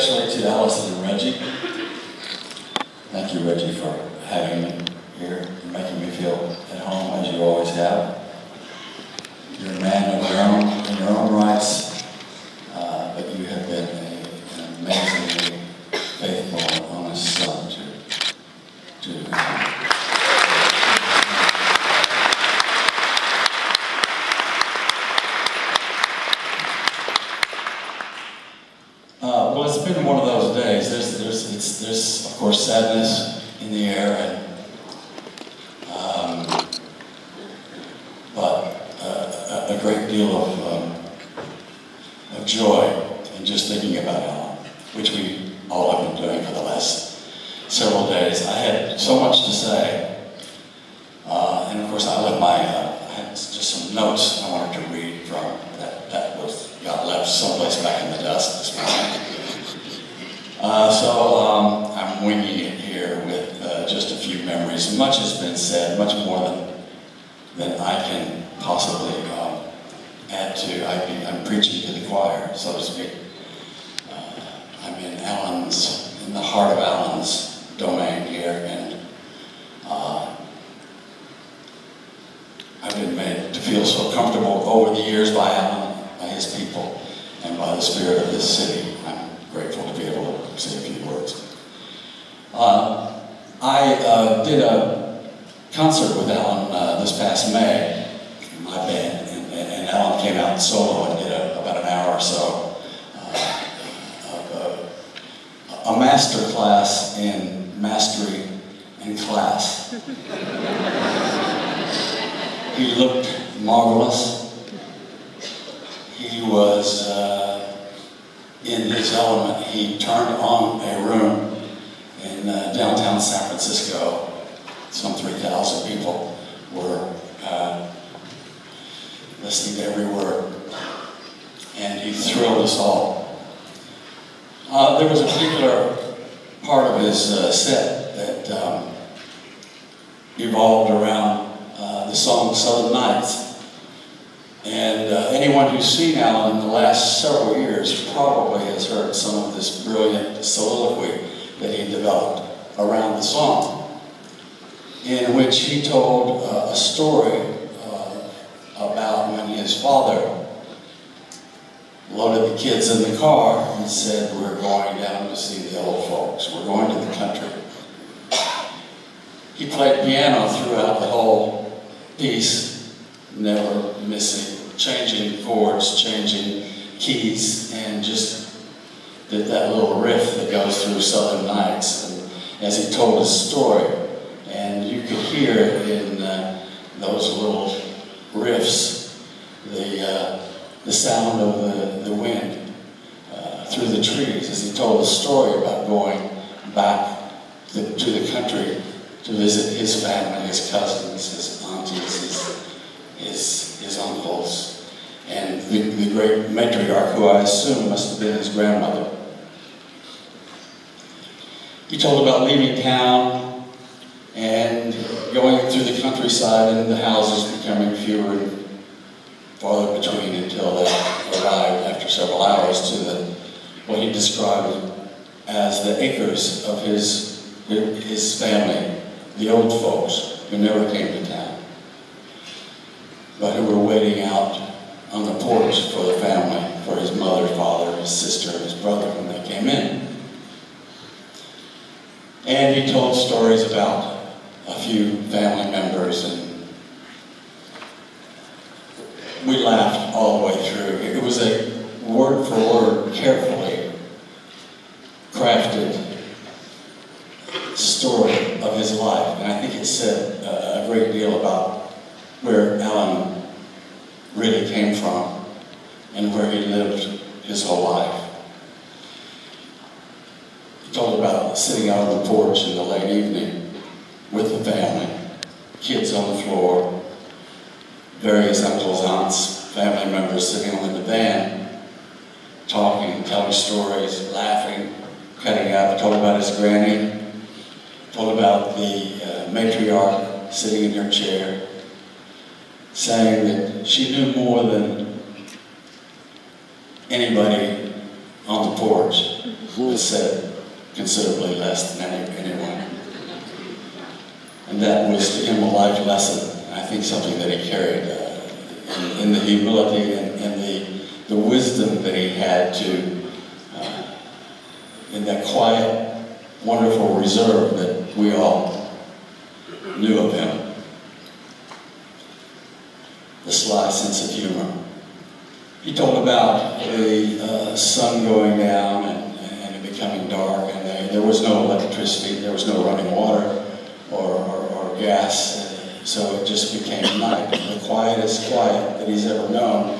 especially to Allison and Reggie. Thank you, Reggie, for having me here and making me feel at home, as you always have. You're a man of in your own rights, but you have been an amazingly faithful and honest son to well, it's been one of those days. There's of course sadness in the air, but a great deal of joy in just thinking about Alan, which we all have been doing for the last several days. I had so much to say, and of course I had just some notes I wanted to read from that got left someplace back in the dust this morning. So I'm winging it here with just a few memories. Much has been said, much more than I can possibly add to. I'm preaching to the choir, so to speak. I'm in the heart of Alan's domain here, and I've been made to feel so comfortable over the years by Alan, by his people, and by the spirit of this city. I'm grateful to be able to say a few words. I did a concert with Alan this past May, my band, and Alan came out solo and did about an hour or so of a master class in mastery and class. He looked marvelous. He was in his element. He turned on a room in downtown San Francisco. Some 3,000 people were listening to every word, and he thrilled us all. There was a particular part of his set that evolved around the song Southern Nights. And anyone who's seen Alan in the last several years probably has heard some of this brilliant soliloquy that he developed around the song, in which he told a story about when his father loaded the kids in the car and said, "We're going down to see the old folks. We're going to the country." He played piano throughout the whole piece, never missing, changing chords, changing keys, and just did that little riff that goes through Southern Nights. And as he told his story, and you could hear in those little riffs the sound of the wind through the trees as he told the story about going back to the country to visit his family, his cousins, his aunties, his uncles, and the great matriarch, who I assume must have been his grandmother. He told about leaving town and going through the countryside and the houses becoming fewer and farther between until they arrived after several hours to what he described as the acres of his family, the old folks who never came to town, but who were waiting out on the porch for the family, for his mother, father, his sister, his brother when they came in. And he told stories about a few family members, and we laughed all the way through. It was a word for word, carefully crafted story of his life, and I think it said a great deal about where Alan really came from and where he lived his whole life. He told about sitting out on the porch in the late evening with the family, kids on the floor, various uncles, aunts, family members sitting on the divan, talking, telling stories, laughing, cutting up. Told about his granny, told about the matriarch sitting in her chair, saying that she knew more than anybody on the porch but said considerably less than anyone. And that was to him a life lesson. I think something that he carried in the humility and the wisdom that he had to, in that quiet, wonderful reserve that we all knew of him. The sly sense of humor. He told about the sun going down and it becoming dark, and there was no electricity, there was no running water or gas, so it just became night, the quietest quiet that he's ever known,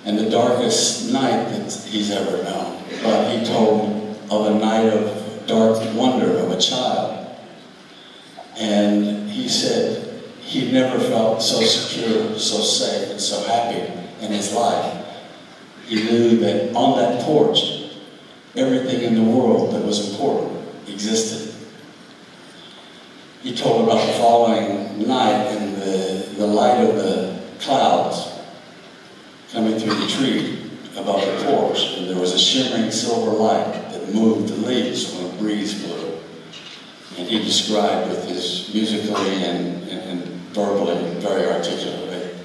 and the darkest night that he's ever known. But he told of a night of dark wonder of a child, and he said he never felt so secure, so safe, and so happy in his life. He knew that on that porch, everything in the world that was important existed. He told about the following night and the light of the clouds coming through the tree above the porch, and there was a shimmering silver light that moved the leaves when a breeze blew. And he described with his musically and verbally, very articulately,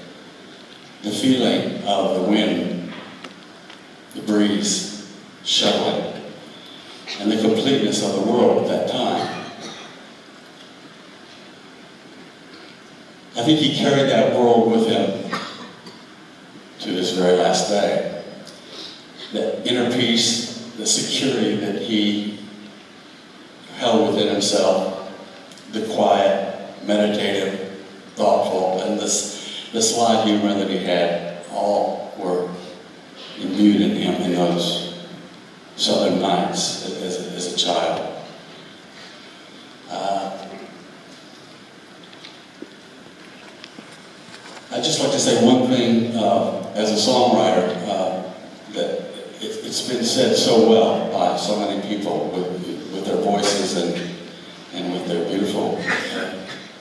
the feeling of the wind, the breeze, shuttling, and the completeness of the world at that time. I think he carried that world with him to his very last day. That inner peace, the security that he held within himself, the quiet, meditative, thoughtful, and the sly humor that he had, all were imbued in him in those southern nights as a child. I'd just like to say one thing as a songwriter, that it's been said so well by so many people with their voices and with their beautiful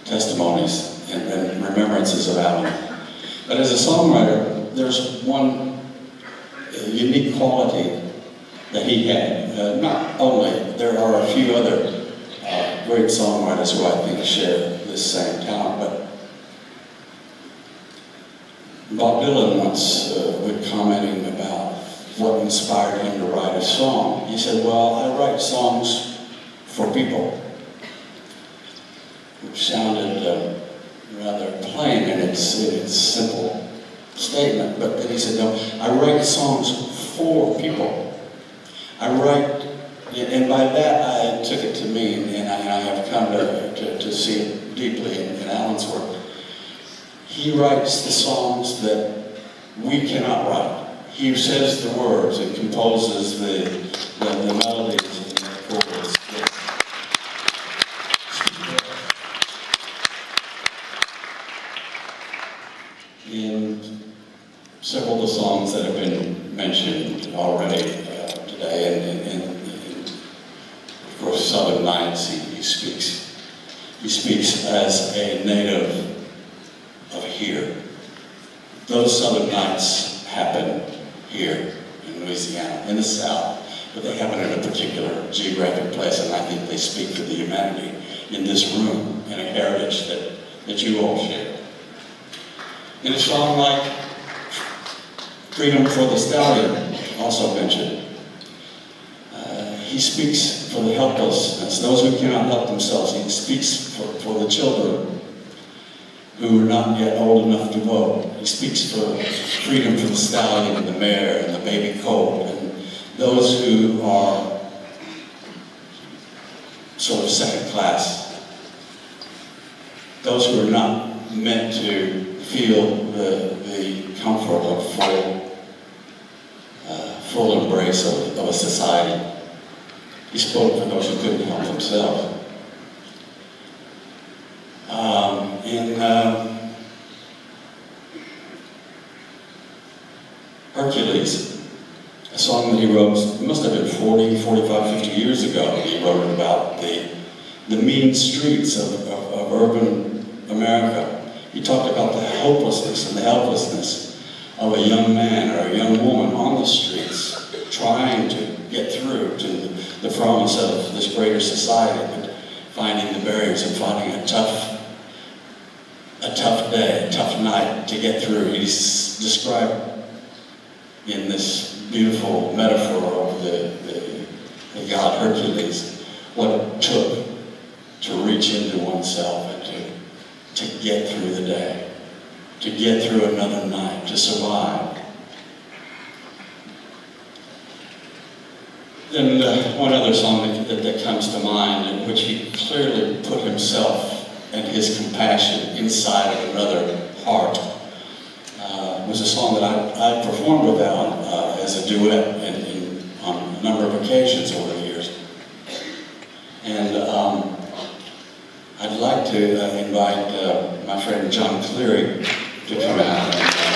testimonies and remembrances about him. But as a songwriter, there's one unique quality that he had. Not only, there are a few other great songwriters who I think share this same talent, but Bob Dylan once was commenting about what inspired him to write a song. He said, well, I write songs for people, which sounded rather plain in its simple statement, but then he said, no, I write songs for people. I write, and by that I took it to mean, and I have come to see it deeply in Alan's work. He writes the songs that we cannot write. He says the words and composes the melodies and the chords. In several of the songs that have been mentioned already today, and of course, Southern Nights, he speaks. He speaks as a native of here. Those Southern Nights happen here in Louisiana, in the South, but they happen in a particular geographic place, and I think they speak for the humanity in this room and a heritage that you all share. In a song like Freedom for the Stallion, also mentioned, he speaks for the helpless, those who cannot help themselves. He speaks for the children who are not yet old enough to vote. He speaks for freedom for the stallion and the mare and the baby colt and those who are sort of second class. Those who are not meant to feel the comfort of full embrace of a society. He spoke for those who couldn't help themselves. In Hercules, a song that he wrote, it must have been 40, 45, 50 years ago, he wrote about the mean streets of urban America. He talked about the hopelessness and the helplessness of a young man or a young woman on the streets trying to get through to the promise of this greater society, but finding the barriers and finding a tough day, a tough night to get through. He's described in this beautiful metaphor of the god Hercules, what it took to reach into oneself and to get through the day, to get through another night, to survive. And one other song that comes to mind, in which he clearly put himself and his compassion inside of another heart, was a song that I performed with Alan as a duet on a number of occasions over the years. And I'd like to invite my friend John Cleary to come out.